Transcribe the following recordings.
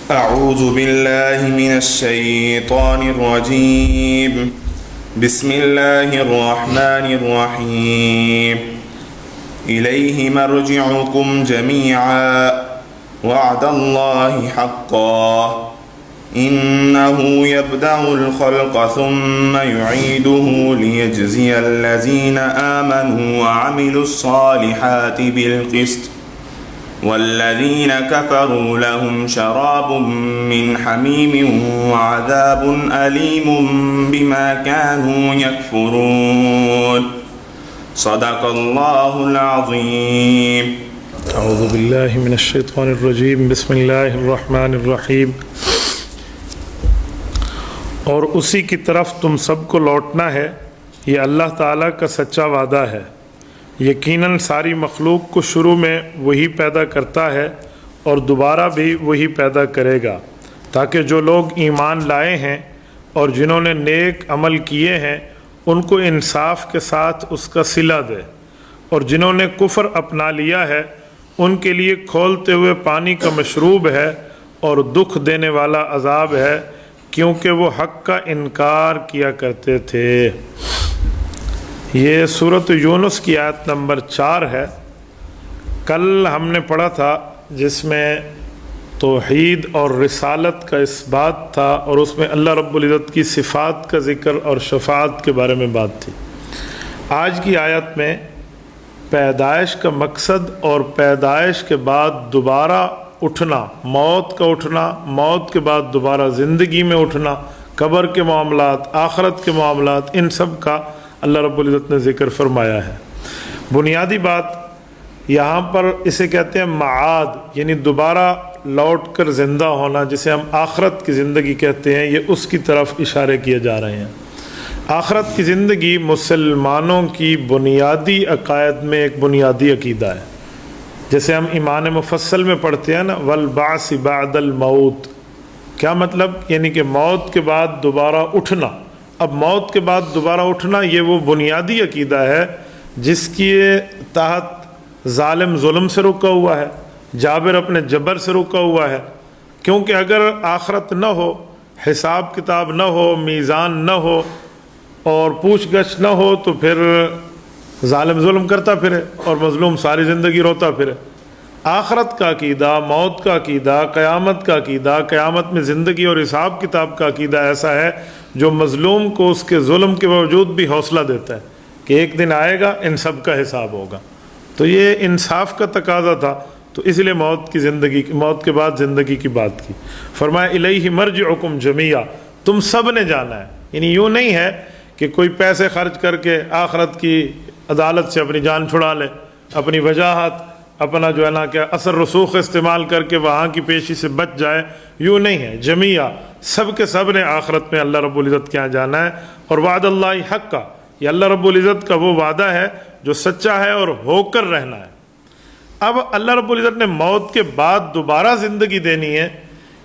أعوذ بالله من الشيطان الرجيم. بسم الله الرحمن الرحيم. إليه مرجعكم جميعا وعد الله حقا إنه يبدأ الخلق ثم يعيده ليجزي الذين آمنوا وعملوا الصالحات بالقسط والذين كفروا لهم شراب من حميم وعذاب أليم بما كانوا يكفرون. صدق الله العظيم. اعوذ باللہ من الشیطان الرجیم. بسم اللہ الرحمن الرحیم. اور اسی کی طرف تم سب کو لوٹنا ہے، یہ اللہ تعالیٰ کا سچا وعدہ ہے. یقیناً ساری مخلوق کو شروع میں وہی پیدا کرتا ہے اور دوبارہ بھی وہی پیدا کرے گا، تاکہ جو لوگ ایمان لائے ہیں اور جنہوں نے نیک عمل کیے ہیں ان کو انصاف کے ساتھ اس کا صلہ دے، اور جنہوں نے کفر اپنا لیا ہے ان کے لیے کھولتے ہوئے پانی کا مشروب ہے اور دکھ دینے والا عذاب ہے، کیونکہ وہ حق کا انکار کیا کرتے تھے. یہ سورۃ یونس کی آیت نمبر 4 ہے. کل ہم نے پڑھا تھا جس میں توحید اور رسالت کا اس بات تھا، اور اس میں اللہ رب العزت کی صفات کا ذکر اور شفاعت کے بارے میں بات تھی. آج کی آیت میں پیدائش کا مقصد اور پیدائش کے بعد دوبارہ اٹھنا، موت کا اٹھنا، موت کے بعد دوبارہ زندگی میں اٹھنا، قبر کے معاملات، آخرت کے معاملات، ان سب کا اللہ رب العزت نے ذکر فرمایا ہے. بنیادی بات یہاں پر اسے کہتے ہیں معاد، یعنی دوبارہ لوٹ کر زندہ ہونا، جسے ہم آخرت کی زندگی کہتے ہیں. یہ اس کی طرف اشارے کیے جا رہے ہیں. آخرت کی زندگی مسلمانوں کی بنیادی عقائد میں ایک بنیادی عقیدہ ہے. جیسے ہم ایمان مفصل میں پڑھتے ہیں نا، والبعث بعد الموت. کیا مطلب؟ یعنی کہ موت کے بعد دوبارہ اٹھنا. اب موت کے بعد دوبارہ اٹھنا یہ وہ بنیادی عقیدہ ہے جس کی تحت ظالم ظلم سے رکا ہوا ہے، جابر اپنے جبر سے رکا ہوا ہے. کیونکہ اگر آخرت نہ ہو، حساب کتاب نہ ہو، میزان نہ ہو اور پوچھ گچھ نہ ہو تو پھر ظالم ظلم کرتا پھرے اور مظلوم ساری زندگی روتا پھرے. آخرت کا عقیدہ، موت کا عقیدہ، قیامت کا عقیدہ، قیامت میں زندگی اور حساب کتاب کا عقیدہ ایسا ہے جو مظلوم کو اس کے ظلم کے باوجود بھی حوصلہ دیتا ہے کہ ایک دن آئے گا، ان سب کا حساب ہوگا. تو یہ انصاف کا تقاضا تھا، تو اس لیے موت کے بعد زندگی کی بات کی. فرمایا الیہ مرجعکم جمیعا، تم سب نے جانا ہے. یعنی یوں نہیں ہے کہ کوئی پیسے خرچ کر کے آخرت کی عدالت سے اپنی جان چھڑا لے، اپنی وجاہت، اپنا جو ہے نا کہ اثر رسوخ استعمال کر کے وہاں کی پیشی سے بچ جائے. یوں نہیں ہے. جمیعا، سب کے سب نے آخرت میں اللہ رب العزت کے یہاں جانا ہے. اور وعد اللہ حق کا، یہ اللہ رب العزت کا وہ وعدہ ہے جو سچا ہے اور ہو کر رہنا ہے. اب اللہ رب العزت نے موت کے بعد دوبارہ زندگی دینی ہے.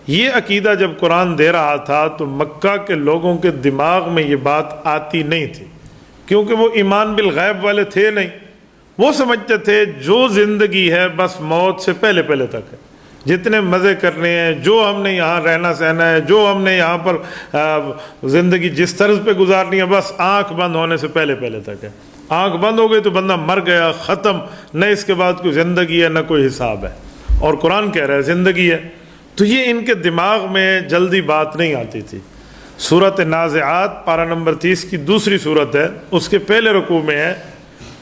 یہ عقیدہ جب قرآن دے رہا تھا تو مکہ کے لوگوں کے دماغ میں یہ بات آتی نہیں تھی، کیونکہ وہ ایمان بالغیب والے تھے نہیں. وہ سمجھتے تھے جو زندگی ہے بس موت سے پہلے پہلے تک ہے، جتنے مزے کرنے ہیں، جو ہم نے یہاں رہنا سہنا ہے، جو ہم نے یہاں پر زندگی جس طرز پہ گزارنی ہے، بس آنکھ بند ہونے سے پہلے پہلے تک ہے. آنکھ بند ہو گئی تو بندہ مر گیا، ختم. نہ اس کے بعد کوئی زندگی ہے نہ کوئی حساب ہے. اور قرآن کہہ رہا ہے زندگی ہے. تو یہ ان کے دماغ میں جلدی بات نہیں آتی تھی. سورۃ نازعات پارہ نمبر 30 کی دوسری صورت ہے، اس کے پہلے رکوع میں ہے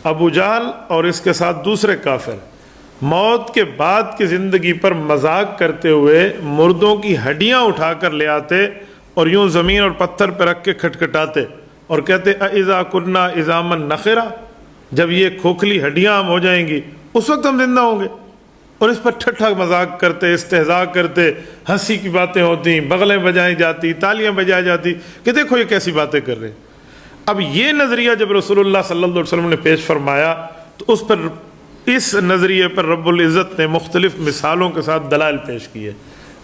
ابو جہل اور اس کے ساتھ دوسرے کافر موت کے بعد کی زندگی پر مذاق کرتے ہوئے مردوں کی ہڈیاں اٹھا کر لے آتے اور یوں زمین اور پتھر پہ رکھ کے کھٹکھٹاتے اور کہتے اذا کنا عظاما نخرا، جب یہ کھوکھلی ہڈیاں ہم ہو جائیں گی اس وقت ہم زندہ ہوں گے. اور اس پر ٹھٹھا مذاق کرتے، استہزاء کرتے، ہنسی کی باتیں ہوتی، بغلیں بجائی جاتی، تالیاں بجائی جاتی کہ دیکھو یہ کیسی باتیں کر رہے ہیں. اب یہ نظریہ جب رسول اللہ صلی اللہ علیہ وسلم نے پیش فرمایا تو اس نظریے پر رب العزت نے مختلف مثالوں کے ساتھ دلائل پیش کیے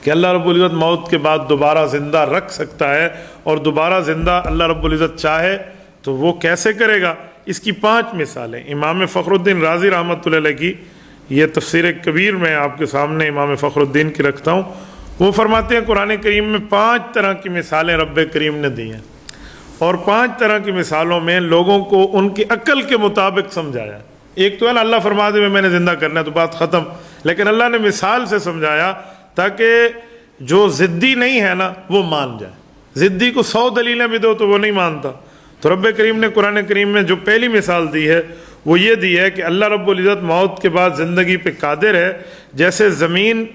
کہ اللہ رب العزت موت کے بعد دوبارہ زندہ رکھ سکتا ہے، اور دوبارہ زندہ اللہ رب العزت چاہے تو وہ کیسے کرے گا. اس کی 5 مثالیں امام فخر الدین رازی رحمۃ اللہ علیہ کی، یہ تفسیر کبیر میں آپ کے سامنے امام فخر الدین کی رکھتا ہوں، وہ فرماتے ہیں قرآن کریم میں 5 طرح کی مثالیں رب کریم نے دی ہیں، اور 5 طرح کی مثالوں میں لوگوں کو ان کی عقل کے مطابق سمجھایا۔ ایک تو ہے نا اللہ فرما دے میں نے زندہ کرنا ہے تو بات ختم، لیکن اللہ نے مثال سے سمجھایا تاکہ جو ضدی نہیں ہے نا وہ مان جائے۔ ضدی کو 100 دلیلیں بھی دو تو وہ نہیں مانتا۔ تو رب کریم نے قرآن کریم میں جو پہلی مثال دی ہے وہ یہ دی ہے کہ اللہ رب العزت موت کے بعد زندگی پہ قادر ہے۔ جیسے زمین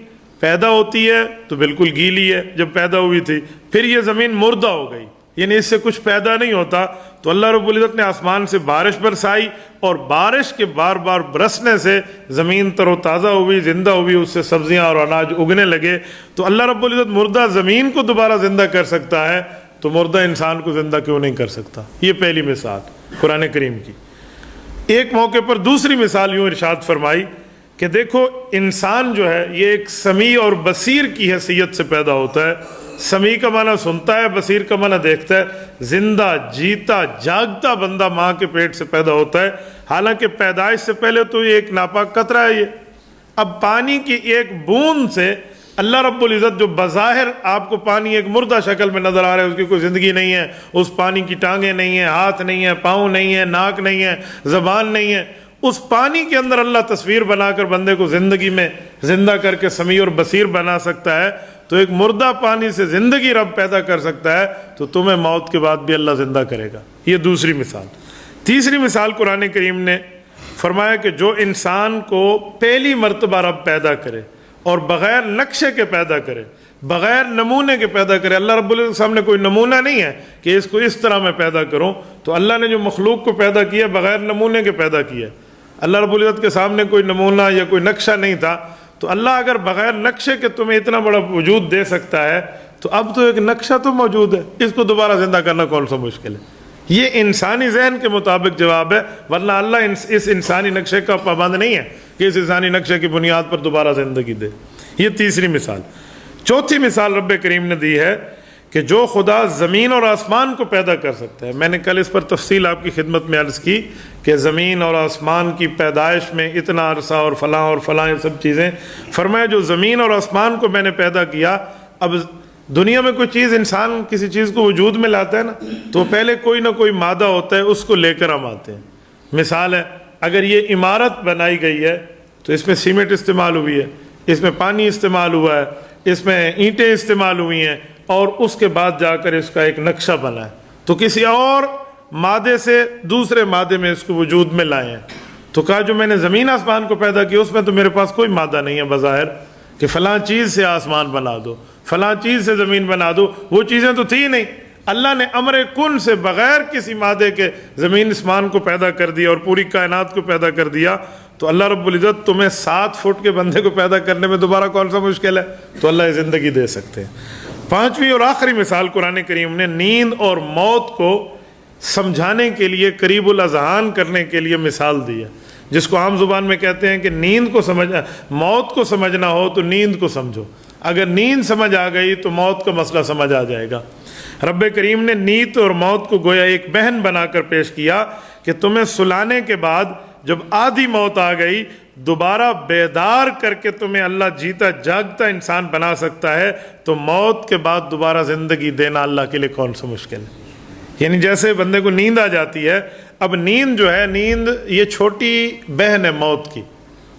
پیدا ہوتی ہے تو بالکل گیلی ہے جب پیدا ہوئی تھی، پھر یہ زمین مردہ ہو گئی، یعنی اس سے کچھ پیدا نہیں ہوتا، تو اللہ رب العزت نے آسمان سے بارش برسائی اور بارش کے بار بار برسنے سے زمین تر و تازہ ہوئی، زندہ ہوئی، اس سے سبزیاں اور اناج اگنے لگے۔ تو اللہ رب العزت مردہ زمین کو دوبارہ زندہ کر سکتا ہے تو مردہ انسان کو زندہ کیوں نہیں کر سکتا؟ یہ پہلی مثال قرآن کریم کی۔ ایک موقع پر دوسری مثال یوں ارشاد فرمائی کہ دیکھو انسان جو ہے یہ ایک سمیع اور بصیر کی حیثیت سے پیدا ہوتا ہے۔ سمیع کا معنی سنتا ہے، بصیر کا معنی دیکھتا ہے۔ زندہ جیتا جاگتا بندہ ماں کے پیٹ سے پیدا ہوتا ہے، حالانکہ پیدائش سے پہلے تو یہ ایک ناپاک قطرہ ہے۔ یہ اب پانی کی ایک بوند سے اللہ رب العزت جو بظاہر آپ کو پانی ایک مردہ شکل میں نظر آ رہا ہے، اس کی کوئی زندگی نہیں ہے، اس پانی کی ٹانگیں نہیں ہیں، ہاتھ نہیں ہیں، پاؤں نہیں ہیں، ناک نہیں ہے، زبان نہیں ہے، اس پانی کے اندر اللہ تصویر بنا کر بندے کو زندگی میں زندہ کر کے سمیع اور بصیر بنا سکتا ہے۔ تو ایک مردہ پانی سے زندگی رب پیدا کر سکتا ہے، تو تمہیں موت کے بعد بھی اللہ زندہ کرے گا۔ یہ دوسری مثال۔ تیسری مثال قرآن کریم نے فرمایا کہ جو انسان کو پہلی مرتبہ رب پیدا کرے اور بغیر نقشے کے پیدا کرے، بغیر نمونے کے پیدا کرے، اللہ رب العزت کے سامنے کوئی نمونہ نہیں ہے کہ اس کو اس طرح میں پیدا کروں، تو اللہ نے جو مخلوق کو پیدا کیا بغیر نمونے کے پیدا کیا۔ اللہ رب العزت کے سامنے کوئی نمونہ یا کوئی نقشہ نہیں تھا، تو اللہ اگر بغیر نقشے کے تمہیں اتنا بڑا وجود دے سکتا ہے تو اب تو ایک نقشہ تو موجود ہے، اس کو دوبارہ زندہ کرنا کون سا مشکل ہے؟ یہ انسانی ذہن کے مطابق جواب ہے، ورنہ اللہ اس انسانی نقشے کا پابند نہیں ہے کہ اس انسانی نقشے کی بنیاد پر دوبارہ زندگی دے۔ یہ تیسری مثال۔ چوتھی مثال رب کریم نے دی ہے کہ جو خدا زمین اور آسمان کو پیدا کر سکتا ہے۔ میں نے کل اس پر تفصیل آپ کی خدمت میں عرض کی کہ زمین اور آسمان کی پیدائش میں اتنا عرصہ اور فلاں یہ سب چیزیں، فرمایا جو زمین اور آسمان کو میں نے پیدا کیا۔ اب دنیا میں کوئی چیز، انسان کسی چیز کو وجود میں لاتا ہے نا، تو پہلے کوئی نہ کوئی مادہ ہوتا ہے، اس کو لے کر ہم آتے ہیں۔ مثال ہے، اگر یہ عمارت بنائی گئی ہے تو اس میں سیمنٹ استعمال ہوئی ہے، اس میں پانی استعمال ہوا ہے، اس میں اینٹیں استعمال ہوئی ہیں، اور اس کے بعد جا کر اس کا ایک نقشہ بنا ہے، تو کسی اور مادے سے دوسرے مادے میں اس کو وجود میں لائے ہیں۔ تو کہا جو میں نے زمین آسمان کو پیدا کیا اس میں تو میرے پاس کوئی مادہ نہیں ہے بظاہر کہ فلاں چیز سے آسمان بنا دو، فلاں چیز سے زمین بنا دو، وہ چیزیں تو تھی نہیں۔ اللہ نے امر کن سے بغیر کسی مادے کے زمین آسمان کو پیدا کر دیا اور پوری کائنات کو پیدا کر دیا۔ تو اللہ رب العزت تمہیں 7 فٹ کے بندے کو پیدا کرنے میں دوبارہ کون سا مشکل ہے؟ تو اللہ زندگی دے سکتے ہیں۔ پانچویں اور آخری مثال قرآن کریم نے نیند اور موت کو سمجھانے کے لیے، قریب الاذہان کرنے کے لیے مثال دی ہے، جس کو عام زبان میں کہتے ہیں کہ نیند کو سمجھنا، موت کو سمجھنا ہو تو نیند کو سمجھو، اگر نیند سمجھ آ گئی تو موت کا مسئلہ سمجھ آ جائے گا۔ رب کریم نے نیند اور موت کو گویا ایک بہن بنا کر پیش کیا کہ تمہیں سلانے کے بعد جب آدھی موت آ گئی، دوبارہ بیدار کر کے تمہیں اللہ جیتا جاگتا انسان بنا سکتا ہے، تو موت کے بعد دوبارہ زندگی دینا اللہ کے لیے کون سا مشکل ہے؟ یعنی جیسے بندے کو نیند آ جاتی ہے، اب نیند جو ہے، نیند یہ چھوٹی بہن ہے موت کی۔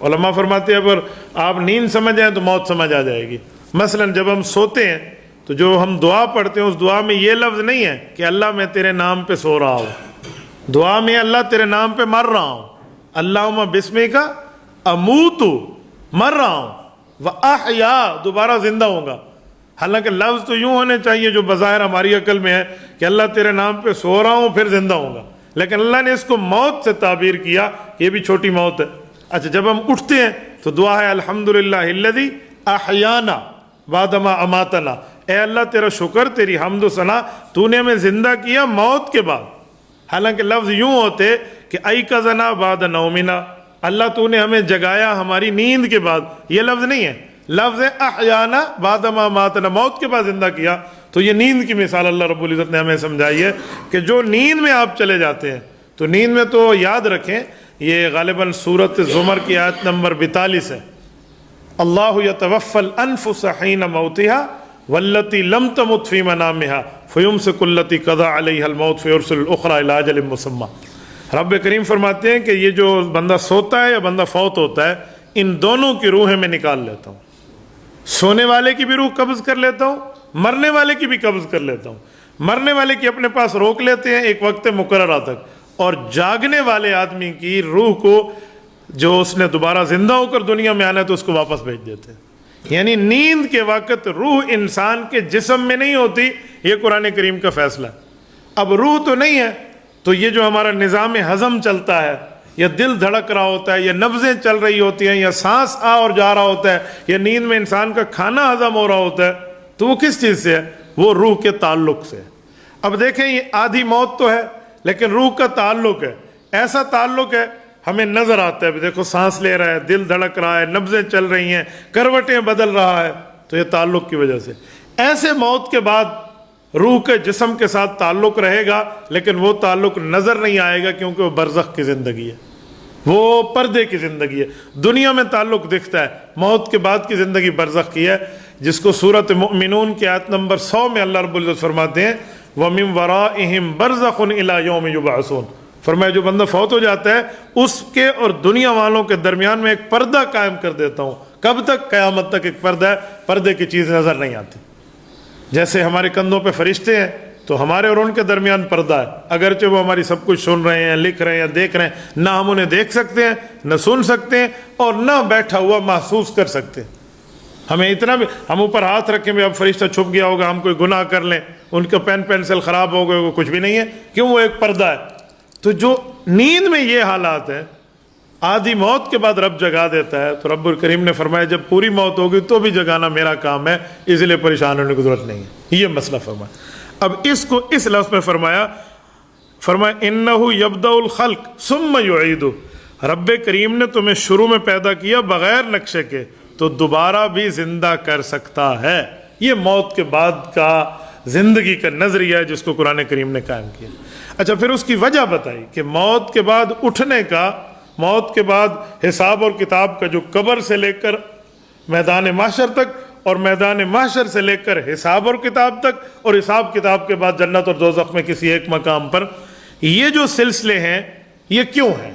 علماء فرماتے ہیں اگر آپ نیند سمجھ جائیں تو موت سمجھ آ جائے گی۔ مثلا جب ہم سوتے ہیں تو جو ہم دعا پڑھتے ہیں اس دعا میں یہ لفظ نہیں ہے کہ اللہ میں تیرے نام پہ سو رہا ہوں، دعا میں اللہ تیرے نام پہ مر رہا ہوں، اللہم بسمک اموت، مر رہا ہوں، واحیا، دوبارہ زندہ ہوں گا۔ حالانکہ لفظ تو یوں ہونے چاہیے جو بظاہر ہماری عقل میں ہے کہ اللہ تیرے نام پہ سو رہا ہوں پھر زندہ ہوں گا، لیکن اللہ نے اس کو موت سے تعبیر کیا کہ یہ بھی چھوٹی موت ہے۔ اچھا جب ہم اٹھتے ہیں تو دعا ہے الحمدللہ الذی احیانا بعد ما اماتنا، اے اللہ تیرا شکر، تیری حمد و ثنا، تو نے ہمیں زندہ کیا موت کے بعد۔ حالانکہ لفظ یوں ہوتے کہ ایقظنا بعد نومنا، اللہ تو نے ہمیں جگایا ہماری نیند کے بعد، یہ لفظ نہیں ہے، لفظ احیانا بعد ما اماتنا، موت کے بعد زندہ کیا۔ تو یہ نیند کی مثال اللہ رب العزت نے ہمیں سمجھائی ہے کہ جو نیند میں آپ چلے جاتے ہیں، تو نیند میں تو یاد رکھیں یہ غالباً سورۃ زمر کی آیت نمبر 42 ہے، اللہ یتوفی الانفس حین موتها واللتی لم تمت فی منامها فیمسک التی قضى علیہا الموت فیرسل الاخری الی اجل مسمی۔ رب کریم فرماتے ہیں کہ یہ جو بندہ سوتا ہے یا بندہ فوت ہوتا ہے، ان دونوں کی روحیں میں نکال لیتا ہوں، سونے والے کی بھی روح قبض کر لیتا ہوں، مرنے والے کی بھی قبض کر لیتا ہوں۔ مرنے والے کی اپنے پاس روک لیتے ہیں ایک وقت مقررہ تک، اور جاگنے والے آدمی کی روح کو جو اس نے دوبارہ زندہ ہو کر دنیا میں آنا ہے تو اس کو واپس بھیج دیتے ہیں۔ یعنی نیند کے وقت روح انسان کے جسم میں نہیں ہوتی، یہ قرآن کریم کا فیصلہ ہے۔ اب روح تو نہیں ہے تو یہ جو ہمارا نظام ہضم چلتا ہے، یا دل دھڑک رہا ہوتا ہے، یا نبضیں چل رہی ہوتی ہیں، یا سانس آ اور جا رہا ہوتا ہے، یا نیند میں انسان کا کھانا ہضم ہو رہا ہوتا ہے، تو وہ کس چیز سے ہے؟ وہ روح کے تعلق سے۔ اب دیکھیں یہ آدھی موت تو ہے لیکن روح کا تعلق ہے، ایسا تعلق ہے ہمیں نظر آتا ہے، دیکھو سانس لے رہا ہے، دل دھڑک رہا ہے، نبضیں چل رہی ہیں، کروٹیں بدل رہا ہے، تو یہ تعلق کی وجہ سے۔ ایسے موت کے بعد روح کے جسم کے ساتھ تعلق رہے گا لیکن وہ تعلق نظر نہیں آئے گا، کیونکہ وہ برزخ کی زندگی ہے، وہ پردے کی زندگی ہے۔ دنیا میں تعلق دکھتا ہے، موت کے بعد کی زندگی برزخ کی ہے، جس کو سورۃ مؤمنون کی آیت نمبر 100 میں اللہ رب العزت فرماتے ہیں وَمِن وَرَائِهِمْ بَرْزَخٌ إِلَى يَوْمِ يُبْعَثُونَ۔ فرمایا جو بندہ فوت ہو جاتا ہے اس کے اور دنیا والوں کے درمیان میں ایک پردہ قائم کر دیتا ہوں۔ کب تک؟ قیامت تک ایک پردہ ہے، پردے کی چیز نظر نہیں آتی۔ جیسے ہمارے کندھوں پہ فرشتے ہیں تو ہمارے اور ان کے درمیان پردہ ہے، اگرچہ وہ ہماری سب کچھ سن رہے ہیں، لکھ رہے ہیں، دیکھ رہے ہیں، نہ ہم انہیں دیکھ سکتے ہیں، نہ سن سکتے ہیں، اور نہ بیٹھا ہوا محسوس کر سکتے ہیں۔ ہمیں اتنا بھی، ہم اوپر ہاتھ رکھیں بھی اب فرشتہ چھپ گیا ہوگا، ہم کوئی گناہ کر لیں، ان کا پین پینسل خراب ہو گئے، وہ کچھ بھی نہیں ہے، کیوں؟ وہ ایک پردہ ہے۔ تو جو نیند میں یہ حالات ہیں، آدھی موت کے بعد رب جگا دیتا ہے، تو رب الکریم نے فرمایا جب پوری موت ہوگی تو بھی جگانا میرا کام ہے، اس لیے پریشان ہونے کی ضرورت نہیں ہے۔ یہ مسئلہ فرمایا۔ اب اس کو اس لفظ میں فرمایا اِنَّهُ يَبْدَأُ الْخَلْقَ ثُمَّ يُعِيدُهُ۔ رب کریم نے تمہیں شروع میں پیدا کیا بغیر نقشے کے، تو دوبارہ بھی زندہ کر سکتا ہے۔ یہ موت کے بعد کا زندگی کا نظریہ ہے جس کو قرآن کریم نے قائم کیا۔ اچھا، پھر اس کی وجہ بتائی کہ موت کے بعد اٹھنے کا، موت کے بعد حساب اور کتاب کا، جو قبر سے لے کر میدان محشر تک، اور میدان محشر سے لے کر حساب اور کتاب تک، اور حساب کتاب کے بعد جنت اور دوزخ میں کسی ایک مقام پر، یہ جو سلسلے ہیں یہ کیوں ہیں؟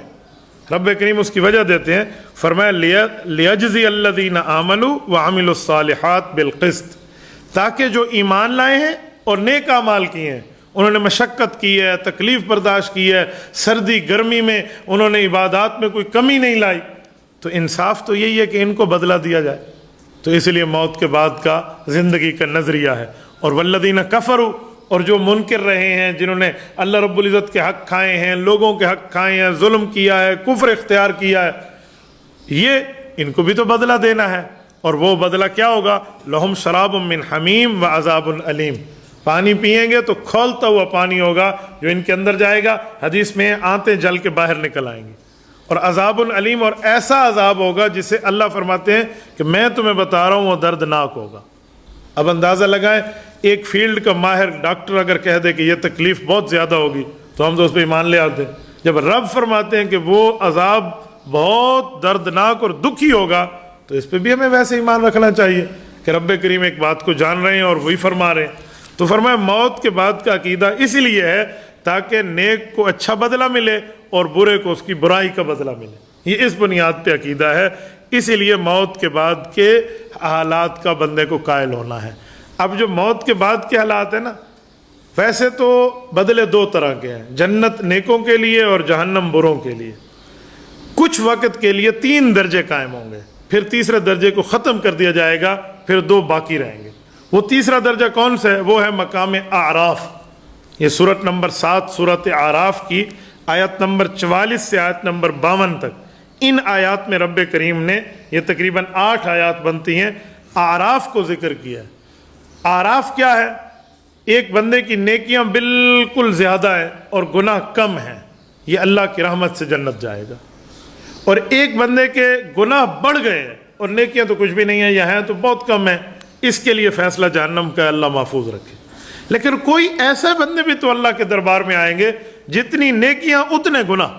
رب کریم اس کی وجہ دیتے ہیں، فرمایا لِيَجْزِيَ الَّذِينَ آمَنُوا وَعَمِلُوا الصَّالِحَاتِ بِالْقِسْطِ، تاکہ جو ایمان لائے ہیں اور نیک اعمال کیے ہیں، انہوں نے مشقت کی ہے، تکلیف برداشت کی ہے، سردی گرمی میں انہوں نے عبادات میں کوئی کمی نہیں لائی، تو انصاف تو یہی ہے کہ ان کو بدلہ دیا جائے۔ تو اس لیے موت کے بعد کا زندگی کا نظریہ ہے۔ اور والذین کفروا، اور جو منکر رہے ہیں، جنہوں نے اللہ رب العزت کے حق کھائے ہیں، لوگوں کے حق کھائے ہیں، ظلم کیا ہے، کفر اختیار کیا ہے، یہ ان کو بھی تو بدلہ دینا ہے۔ اور وہ بدلہ کیا ہوگا؟ لہم شراب من حمیم و عذاب علیم، پانی پئیں گے تو کھولتا ہوا پانی ہوگا جو ان کے اندر جائے گا، حدیث میں آنتیں جل کے باہر نکل آئیں گی، اور عذاب علیم، اور ایسا عذاب ہوگا جسے اللہ فرماتے ہیں کہ میں تمہیں بتا رہا ہوں وہ دردناک ہوگا۔ اب اندازہ لگائیں، ایک فیلڈ کا ماہر ڈاکٹر اگر کہہ دے کہ یہ تکلیف بہت زیادہ ہوگی تو ہم تو اس پہ ایمان لے آتے ہیں۔ جب رب فرماتے ہیں کہ وہ عذاب بہت دردناک اور دکھی ہوگا تو اس پہ بھی ہمیں ویسے ایمان رکھنا چاہیے کہ رب کریم ایک بات کو جان رہے ہیں اور وہی فرما رہے ہیں۔ تو فرمایا موت کے بعد کا عقیدہ اس لیے ہے تاکہ نیک کو اچھا بدلہ ملے اور برے کو اس کی برائی کا بدلہ ملے، یہ اس بنیاد پہ عقیدہ ہے۔ اسی لیے موت کے بعد کے حالات کا بندے کو قائل ہونا ہے۔ اب جو موت کے بعد کے حالات ہیں نا، ویسے تو بدلے دو طرح کے ہیں، جنت نیکوں کے لیے اور جہنم بروں کے لیے۔ کچھ وقت کے لیے 3 درجے قائم ہوں گے، پھر تیسرے درجے کو ختم کر دیا جائے گا، پھر 2 باقی رہیں گے۔ وہ تیسرا درجہ کون سا ہے؟ وہ ہے مقام اعراف۔ یہ سورت نمبر 7 سورت اعراف کی آیت نمبر 44 سے آیت نمبر 52 تک، ان آیات میں رب کریم نے، یہ تقریباً 8 آیات بنتی ہیں، اعراف کو ذکر کیا ہے۔ اعراف کیا ہے؟ ایک بندے کی نیکیاں بالکل زیادہ ہیں اور گناہ کم ہیں، یہ اللہ کی رحمت سے جنت جائے گا۔ اور ایک بندے کے گناہ بڑھ گئے ہیں اور نیکیاں تو کچھ بھی نہیں ہیں، یا ہیں تو بہت کم ہیں، اس کے لیے فیصلہ جہنم کا، اللہ محفوظ رکھے۔ لیکن کوئی ایسے بندے بھی تو اللہ کے دربار میں آئیں گے جتنی نیکیاں اتنے گناہ،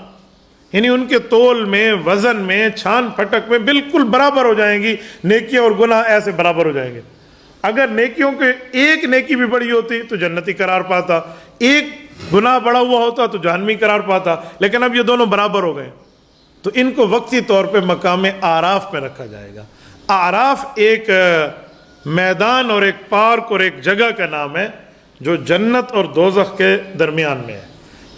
یعنی ان کے تول میں، وزن میں، چھان پھٹک میں بالکل برابر ہو جائیں گی، نیکیاں اور گناہ ایسے برابر ہو جائیں گے۔ اگر نیکیوں کے ایک نیکی بھی بڑی ہوتی تو جنتی قرار پاتا، ایک گناہ بڑا ہوا ہوتا تو جہنمی قرار پاتا، لیکن اب یہ دونوں برابر ہو گئے، تو ان کو وقتی طور پہ مقام اعراف میں رکھا جائے گا۔ اعراف ایک میدان اور ایک پارک اور ایک جگہ کا نام ہے جو جنت اور دوزخ کے درمیان میں ہے،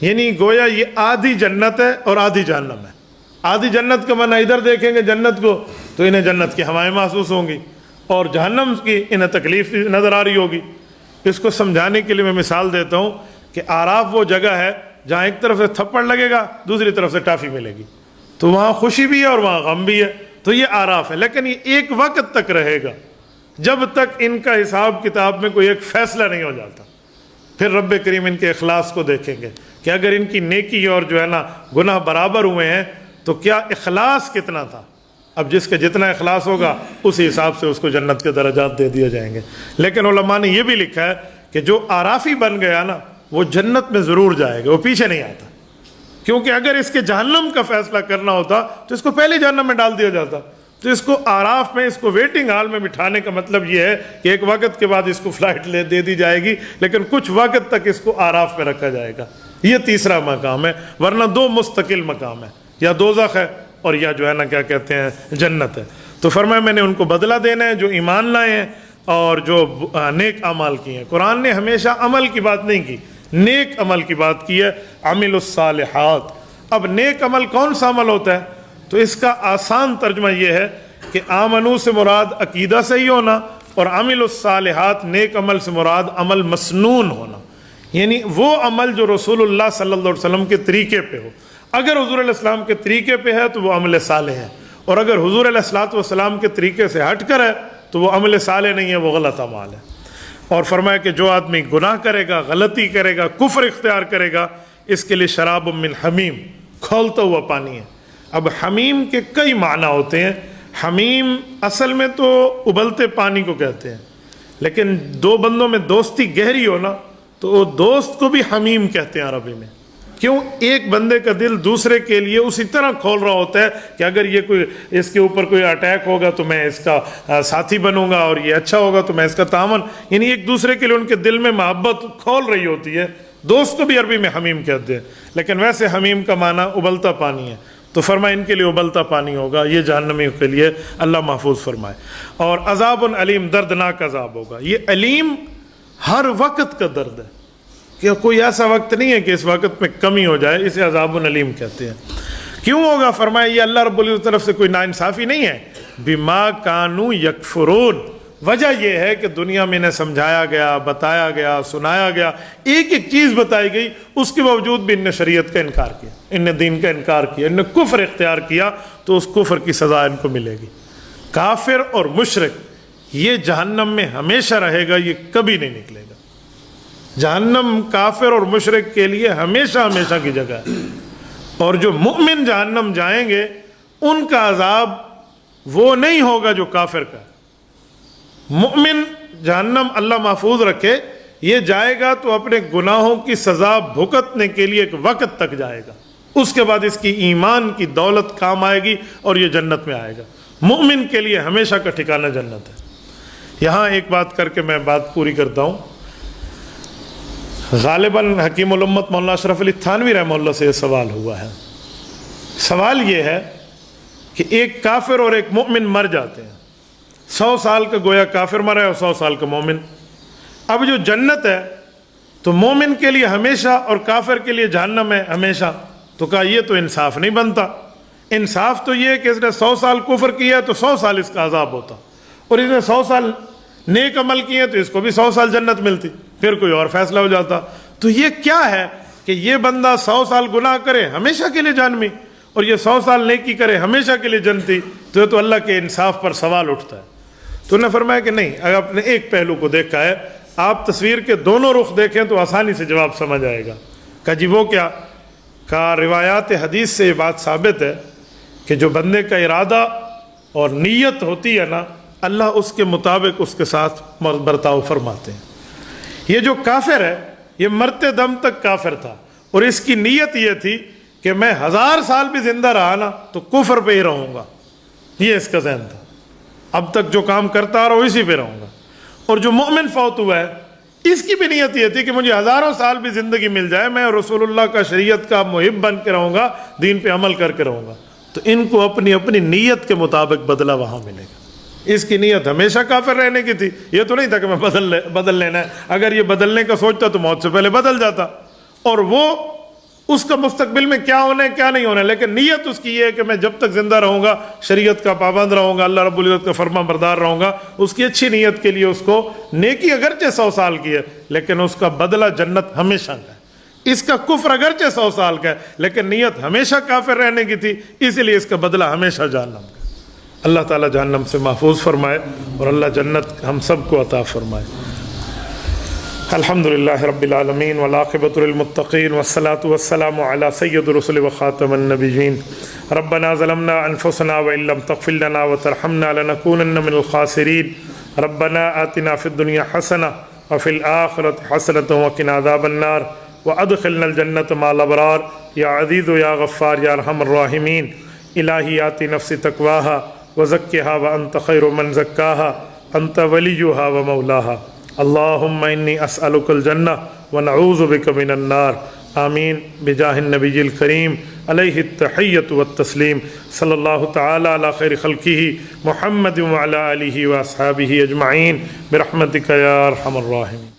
یعنی گویا یہ آدھی جنت ہے اور آدھی جہنم ہے۔ آدھی جنت کا معنی ادھر دیکھیں گے جنت کو تو انہیں جنت کی ہوائیں محسوس ہوں گی، اور جہنم کی انہیں تکلیف نظر آ رہی ہوگی۔ اس کو سمجھانے کے لیے میں مثال دیتا ہوں کہ اعراف وہ جگہ ہے جہاں ایک طرف سے تھپڑ لگے گا، دوسری طرف سے ٹافی ملے گی، تو وہاں خوشی بھی ہے اور وہاں غم بھی ہے، تو یہ اعراف ہے۔ لیکن یہ ایک وقت تک رہے گا جب تک ان کا حساب کتاب میں کوئی ایک فیصلہ نہیں ہو جاتا۔ پھر رب کریم ان کے اخلاص کو دیکھیں گے کہ اگر ان کی نیکی اور جو ہے نا گناہ برابر ہوئے ہیں تو کیا اخلاص کتنا تھا۔ اب جس کا جتنا اخلاص ہوگا اسی حساب سے اس کو جنت کے درجات دے دیے جائیں گے۔ لیکن علماء نے یہ بھی لکھا ہے کہ جو اعرافی بن گیا نا وہ جنت میں ضرور جائے گا، وہ پیچھے نہیں آتا، کیونکہ اگر اس کے جہنم کا فیصلہ کرنا ہوتا تو اس کو پہلے جہنم میں ڈال دیا جاتا۔ تو اس کو اعراف میں، اس کو ویٹنگ ہال میں بٹھانے کا مطلب یہ ہے کہ ایک وقت کے بعد اس کو فلائٹ دے دی جائے گی، لیکن کچھ وقت تک اس کو اعراف میں رکھا جائے گا۔ یہ تیسرا مقام ہے، ورنہ دو مستقل مقام ہے، یا دوزخ ہے اور یا جو ہے نا کیا کہتے ہیں جنت ہے۔ تو فرمایا میں نے ان کو بدلہ دینا ہے جو ایمان لائے ہیں اور جو نیک اعمال کیے ہیں۔ قرآن نے ہمیشہ عمل کی بات نہیں کی، نیک عمل کی بات کی ہے، عمل الصالحات۔ اب نیک عمل کون سا عمل ہوتا ہے؟ تو اس کا آسان ترجمہ یہ ہے کہ آمنو سے مراد عقیدہ صحیح ہونا، اور عمل الصالحات نیک عمل سے مراد عمل مسنون ہونا، یعنی وہ عمل جو رسول اللہ صلی اللہ علیہ وسلم کے طریقے پہ ہو۔ اگر حضور علیہ السلام کے طریقے پہ ہے تو وہ عمل صالح ہے، اور اگر حضور علیہ السلام کے طریقے سے ہٹ کر ہے تو وہ عمل صالح نہیں ہے، وہ غلط اعمال ہے۔ اور فرمایا کہ جو آدمی گناہ کرے گا، غلطی کرے گا، کفر اختیار کرے گا، اس کے لیے شراب من حمیم، کھولتا ہوا پانی ہے۔ اب حمیم کے کئی معنی ہوتے ہیں۔ حمیم اصل میں تو ابلتے پانی کو کہتے ہیں، لیکن دو بندوں میں دوستی گہری ہو نا تو وہ دوست کو بھی حمیم کہتے ہیں عربی میں۔ کیوں؟ ایک بندے کا دل دوسرے کے لیے اسی طرح کھول رہا ہوتا ہے کہ اگر یہ کوئی اس کے اوپر کوئی اٹیک ہوگا تو میں اس کا ساتھی بنوں گا، اور یہ اچھا ہوگا تو میں اس کا تعاون، یعنی ایک دوسرے کے لیے ان کے دل میں محبت کھول رہی ہوتی ہے۔ دوست کو بھی عربی میں حمیم کہتے ہیں، لیکن ویسے حمیم کا معنی ابلتا پانی ہے۔ تو فرمائے ان کے لیے ابلتا پانی ہوگا، یہ جہنمیوں کے لیے اللہ محفوظ فرمائے۔ اور عذاب علیم، دردناک عذاب ہوگا۔ یہ علیم ہر وقت کا درد ہے، کہ کوئی ایسا وقت نہیں ہے کہ اس وقت میں کمی ہو جائے، اسے عذاب علیم کہتے ہیں۔ کیوں ہوگا؟ فرمایا یہ اللہ رب العزت کی طرف سے کوئی ناانصافی نہیں ہے، بما کانوا یکفرون۔ وجہ یہ ہے کہ دنیا میں انہیں سمجھایا گیا، بتایا گیا، سنایا گیا، ایک ایک چیز بتائی گئی، اس کے باوجود بھی ان نے شریعت کا انکار کیا، ان نے دین کا انکار کیا، ان نے کفر اختیار کیا، تو اس کفر کی سزا ان کو ملے گی۔ کافر اور مشرک یہ جہنم میں ہمیشہ رہے گا، یہ کبھی نہیں نکلے گا۔ جہنم کافر اور مشرک کے لیے ہمیشہ ہمیشہ کی جگہ ہے، اور جو مؤمن جہنم جائیں گے ان کا عذاب وہ نہیں ہوگا جو کافر کا۔ مؤمن جہنم اللہ محفوظ رکھے یہ جائے گا تو اپنے گناہوں کی سزا بھگتنے کے لیے ایک وقت تک جائے گا، اس کے بعد اس کی ایمان کی دولت کام آئے گی اور یہ جنت میں آئے گا۔ مؤمن کے لیے ہمیشہ کا ٹھکانہ جنت ہے۔ یہاں ایک بات کر کے میں بات پوری کرتا ہوں۔ غالباً حکیم الامت مولانا اشرف علی تھانوی رحمہ اللہ سے یہ سوال ہوا ہے۔ سوال یہ ہے کہ ایک کافر اور ایک مومن مر جاتے ہیں، 100 سال کا گویا کافر مرا ہے اور 100 سال کا مومن۔ اب جو جنت ہے تو مومن کے لیے ہمیشہ اور کافر کے لیے جہنم ہے ہمیشہ، تو کہا یہ تو انصاف نہیں بنتا۔ انصاف تو یہ ہے کہ اس نے 100 سال کفر کیا تو 100 سال اس کا عذاب ہوتا، اور اس نے 100 سال نیک عمل کیے تو اس کو بھی 100 سال جنت ملتی، پھر کوئی اور فیصلہ ہو جاتا۔ تو یہ کیا ہے کہ یہ بندہ 100 سال گناہ کرے ہمیشہ کے لیے جہنمی، اور یہ 100 سال نیکی کرے ہمیشہ کے لیے جنتی، تو یہ تو اللہ کے انصاف پر سوال اٹھتا ہے۔ تو انہوں نے فرمایا کہ نہیں، اگر آپ نے ایک پہلو کو دیکھا ہے، آپ تصویر کے دونوں رخ دیکھیں تو آسانی سے جواب سمجھ آئے گا۔ کہا جی وہ کیا؟ کہا روایات حدیث سے یہ بات ثابت ہے کہ جو بندے کا ارادہ اور نیت ہوتی ہے نا، اللہ اس کے مطابق اس کے ساتھ برتاؤ فرماتے ہیں۔ یہ جو کافر ہے یہ مرتے دم تک کافر تھا، اور اس کی نیت یہ تھی کہ میں 1000 سال بھی زندہ رہا نا تو کفر پہ ہی رہوں گا، یہ اس کا ذہن تھا، اب تک جو کام کرتا آ رہا ہوں اسی پہ رہوں گا۔ اور جو مومن فوت ہوا ہے اس کی بھی نیت یہ تھی کہ مجھے 1000 سال بھی زندگی مل جائے، میں رسول اللہ کا شریعت کا محب بن کے رہوں گا، دین پہ عمل کر کے رہوں گا۔ تو ان کو اپنی اپنی نیت کے مطابق بدلہ وہاں ملے گا۔ اس کی نیت ہمیشہ کافر رہنے کی تھی، یہ تو نہیں تھا کہ میں بدل لینا ہے، اگر یہ بدلنے کا سوچتا تو موت سے پہلے بدل جاتا، اور وہ اس کا مستقبل میں کیا ہونا ہے کیا نہیں ہونا ہے، لیکن نیت اس کی یہ ہے کہ میں جب تک زندہ رہوں گا شریعت کا پابند رہوں گا، اللہ رب العزت کا فرما بردار رہوں گا۔ اس کی اچھی نیت کے لیے اس کو نیکی اگرچہ 100 سال کی ہے لیکن اس کا بدلہ جنت ہمیشہ کا ہے۔ اس کا کفر اگرچہ 100 سال کا ہے لیکن نیت ہمیشہ کافر رہنے کی تھی، اسی لیے اس کا بدلہ ہمیشہ جہنم کا۔ اللہ تعالیٰ جہنم سے محفوظ فرمائے اور اللہ جنت ہم سب کو عطا فرمائے۔ الحمدللہ رب العالمین والعاقبۃ للمتقین والصلاة والسلام علی سید الرسل وخاتم النبیین۔ ربنا ظلمنا انفسنا وان لم تغفر لنا وترحمنا لنکونن من الخاسرین۔ ربنا آتنا فی الدنیا حسنہ وفی الآخرۃ حسنۃ وقنا عذاب النار وادخلنا الجنۃ مع الابرار یا عزیز یا غفار یا ارحم الراحمین۔ الہی آتی نفسی تقواہا وزکھا وانت خیر من زکاہا انت ولیہا ومولاہا۔ اللہم انی اسألک الجنہ ونعوذ بک من النار۔ آمین بجاہ النبی الکریم علیہ التحیۃ والتسلیم۔ صلی اللہ تعالی علی خیر خلقہ محمد وعلی آلہ واصحابہ اجمعین برحمتک یا ارحم الراحمین۔